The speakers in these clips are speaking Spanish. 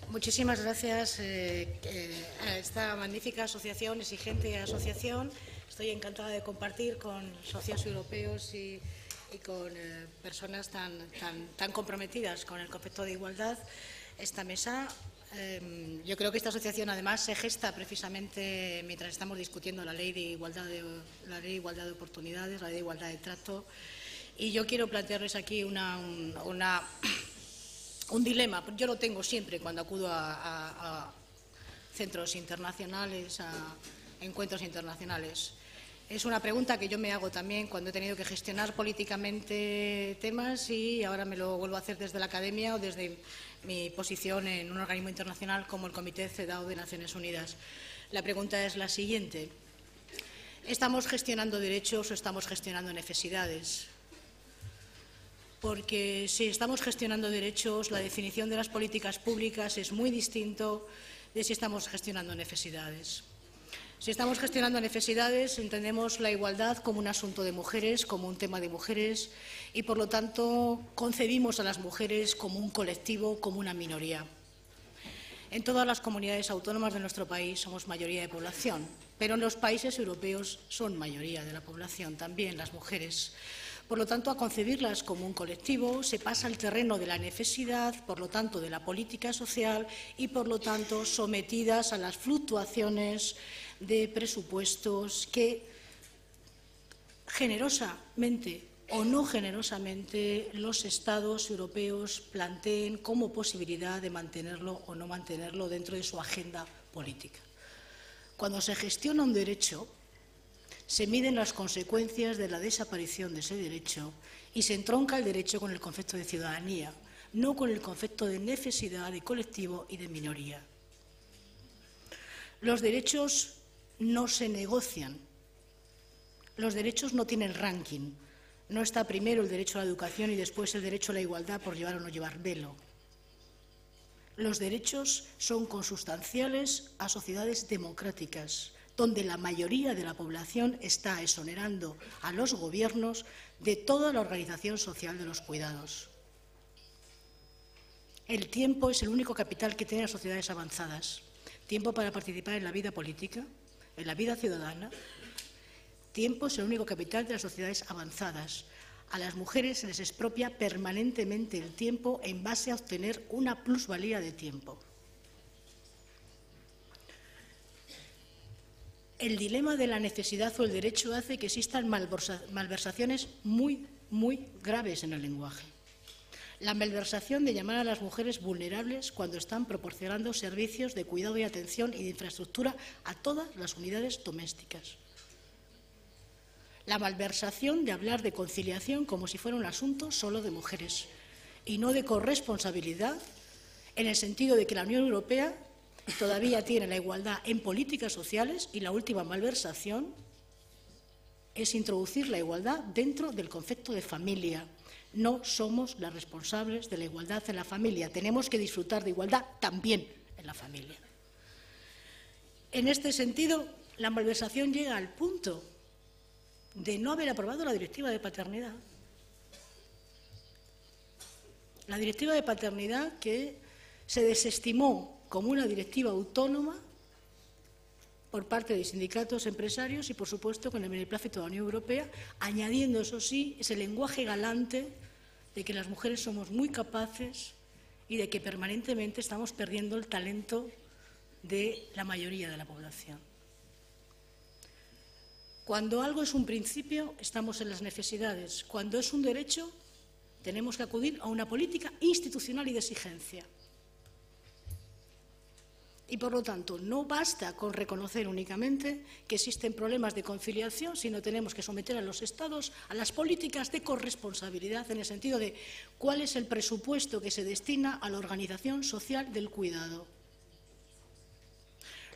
Muchísimas gracias a esta magnífica asociación, exigente asociación. Estoy encantada de compartir con socios europeos y con personas tan comprometidas con el concepto de igualdad esta mesa. Yo creo que esta asociación además se gesta precisamente mientras estamos discutiendo la ley de igualdad de oportunidades, la ley de igualdad de trato. Y yo quiero plantearles aquí un dilema. Yo lo tengo siempre cuando acudo a centros internacionales, a encuentros internacionales. Es una pregunta que yo me hago también cuando he tenido que gestionar políticamente temas y ahora me lo vuelvo a hacer desde la academia o desde mi posición en un organismo internacional como el Comité CEDAW de Naciones Unidas. La pregunta es la siguiente. ¿Estamos gestionando derechos o estamos gestionando necesidades? Porque si estamos gestionando derechos, la definición de las políticas públicas es muy distinto de si estamos gestionando necesidades. Si estamos gestionando necesidades, entendemos la igualdad como un asunto de mujeres, como un tema de mujeres y, por lo tanto, concebimos a las mujeres como un colectivo, como una minoría. En todas las comunidades autónomas de nuestro país somos mayoría de población, pero en los países europeos son mayoría de la población, también las mujeres. Por lo tanto, a concebirlas como un colectivo se pasa al terreno de la necesidad, por lo tanto, de la política social y, por lo tanto, sometidas a las fluctuaciones de presupuestos que, generosamente o no generosamente, los Estados europeos planteen como posibilidad de mantenerlo o no mantenerlo dentro de su agenda política. Cuando se gestiona un derecho, se miden las consecuencias de la desaparición de ese derecho y se entronca el derecho con el concepto de ciudadanía, no con el concepto de necesidad, de colectivo y de minoría. Los derechos no se negocian. Los derechos no tienen ranking. No está primero el derecho a la educación y después el derecho a la igualdad por llevar o no llevar velo. Los derechos son consustanciales a sociedades democráticas, donde la mayoría de la población está exonerando a los gobiernos de toda la organización social de los cuidados. El tiempo es el único capital que tienen las sociedades avanzadas. Tiempo para participar en la vida política, en la vida ciudadana. Tiempo es el único capital de las sociedades avanzadas. A las mujeres se les expropia permanentemente el tiempo en base a obtener una plusvalía de tiempo. El dilema de la necesidad o el derecho hace que existan malversaciones muy graves en el lenguaje. La malversación de llamar a las mujeres vulnerables cuando están proporcionando servicios de cuidado y atención y de infraestructura a todas las unidades domésticas. La malversación de hablar de conciliación como si fuera un asunto solo de mujeres y no de corresponsabilidad, en el sentido de que la Unión Europea todavía tiene la igualdad en políticas sociales y la última malversación es introducir la igualdad dentro del concepto de familia. No somos las responsables de la igualdad en la familia. Tenemos que disfrutar de igualdad también en la familia. En este sentido, la malversación llega al punto de no haber aprobado la directiva de paternidad. La directiva de paternidad que se desestimó como una directiva autónoma por parte de sindicatos, empresarios y, por supuesto, con el beneplácito de la Unión Europea, añadiendo, eso sí, ese lenguaje galante de que las mujeres somos muy capaces y de que permanentemente estamos perdiendo el talento de la mayoría de la población. Cuando algo es un principio, estamos en las necesidades. Cuando es un derecho, tenemos que acudir a una política institucional y de exigencia. Y, por lo tanto, no basta con reconocer únicamente que existen problemas de conciliación, sino tenemos que someter a los Estados a las políticas de corresponsabilidad en el sentido de cuál es el presupuesto que se destina a la organización social del cuidado.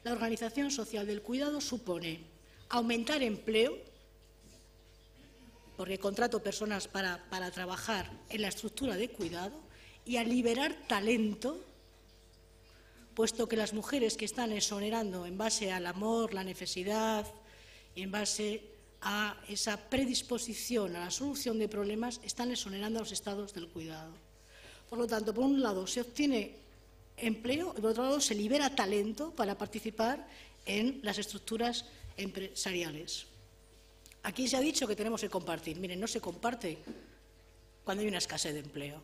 La organización social del cuidado supone aumentar empleo, porque contrato personas para trabajar en la estructura de cuidado, y a liberar talento, puesto que las mujeres que están exonerando en base al amor, la necesidad, y en base a esa predisposición a la solución de problemas, están exonerando a los estados del cuidado. Por lo tanto, por un lado, se obtiene empleo y, por otro lado, se libera talento para participar en las estructuras empresariales. Aquí se ha dicho que tenemos que compartir. Miren, no se comparte cuando hay una escasez de empleo.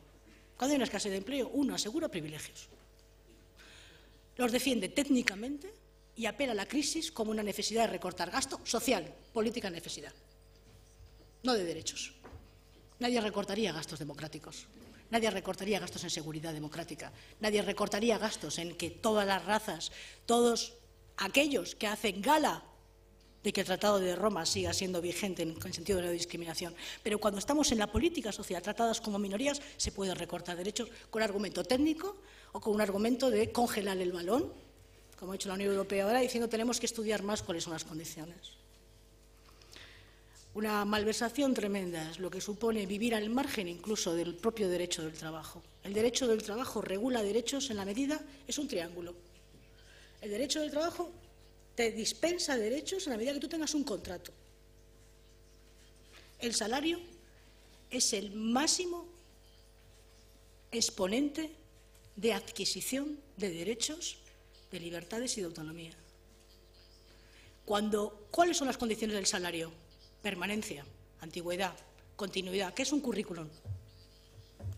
Cuando hay una escasez de empleo, uno asegura privilegios. Los defiende técnicamente y apela a la crisis como una necesidad de recortar gasto social, política necesidad, no de derechos. Nadie recortaría gastos democráticos, nadie recortaría gastos en seguridad democrática, nadie recortaría gastos en que todas las razas, todos aquellos que hacen gala de que el Tratado de Roma siga siendo vigente en el sentido de la discriminación. Pero cuando estamos en la política social tratadas como minorías, se puede recortar derechos con argumento técnico o con un argumento de congelar el balón, como ha hecho la Unión Europea ahora, diciendo que tenemos que estudiar más cuáles son las condiciones. Una malversación tremenda es lo que supone vivir al margen incluso del propio derecho del trabajo. El derecho del trabajo regula derechos en la medida, es un triángulo. El derecho del trabajo te dispensa derechos en la medida que tú tengas un contrato. El salario es el máximo exponente de adquisición de derechos, de libertades y de autonomía. ¿Cuáles son las condiciones del salario? Permanencia, antigüedad, continuidad. ¿Qué es un currículum?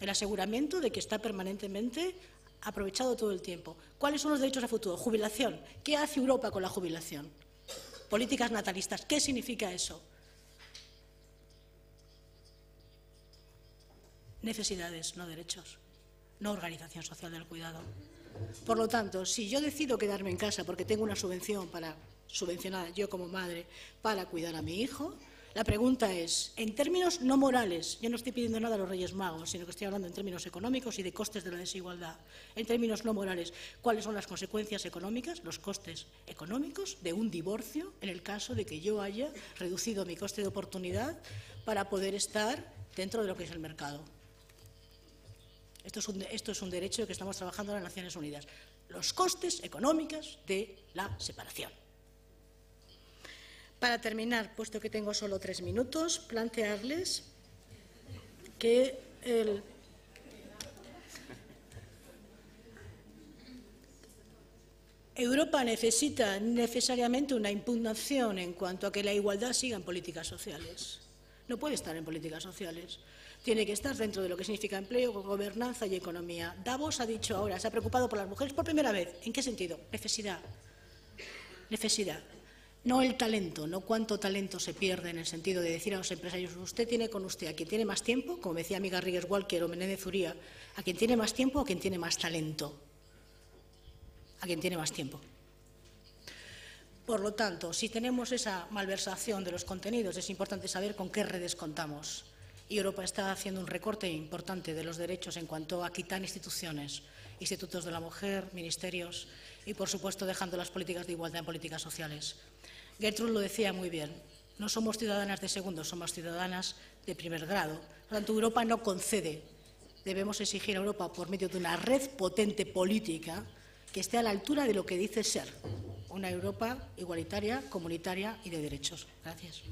El aseguramiento de que está permanentemente aprovechado todo el tiempo. ¿Cuáles son los derechos a futuro? Jubilación. ¿Qué hace Europa con la jubilación? Políticas natalistas. ¿Qué significa eso? Necesidades, no derechos. No organización social del cuidado. Por lo tanto, si yo decido quedarme en casa porque tengo una subvención para subvencionada, yo como madre, para cuidar a mi hijo, la pregunta es, en términos no morales, yo no estoy pidiendo nada a los Reyes Magos, sino que estoy hablando en términos económicos y de costes de la desigualdad. En términos no morales, ¿cuáles son las consecuencias económicas, los costes económicos de un divorcio en el caso de que yo haya reducido mi coste de oportunidad para poder estar dentro de lo que es el mercado? Esto es un derecho que estamos trabajando en las Naciones Unidas. Los costes económicos de la separación. Para terminar, puesto que tengo solo 3 minutos, plantearles que Europa necesita necesariamente una impugnación en cuanto a que la igualdad siga en políticas sociales. No puede estar en políticas sociales. Tiene que estar dentro de lo que significa empleo, gobernanza y economía. Davos ha dicho ahora, se ha preocupado por las mujeres por primera vez. ¿En qué sentido? Necesidad. Necesidad. No el talento, no cuánto talento se pierde en el sentido de decir a los empresarios, usted tiene con usted a quien tiene más tiempo, como decía mi Garrigues Walker o Menéndez Uría, a quien tiene más tiempo o a quien tiene más talento. A quien tiene más tiempo. Por lo tanto, si tenemos esa malversación de los contenidos, es importante saber con qué redes contamos. Y Europa está haciendo un recorte importante de los derechos en cuanto a quitar instituciones, institutos de la mujer, ministerios y, por supuesto, dejando las políticas de igualdad en políticas sociales. Gertrude lo decía muy bien, no somos ciudadanas de segundo, somos ciudadanas de primer grado. Por lo tanto, Europa no concede. Debemos exigir a Europa, por medio de una red potente política, que esté a la altura de lo que dice ser una Europa igualitaria, comunitaria y de derechos. Gracias.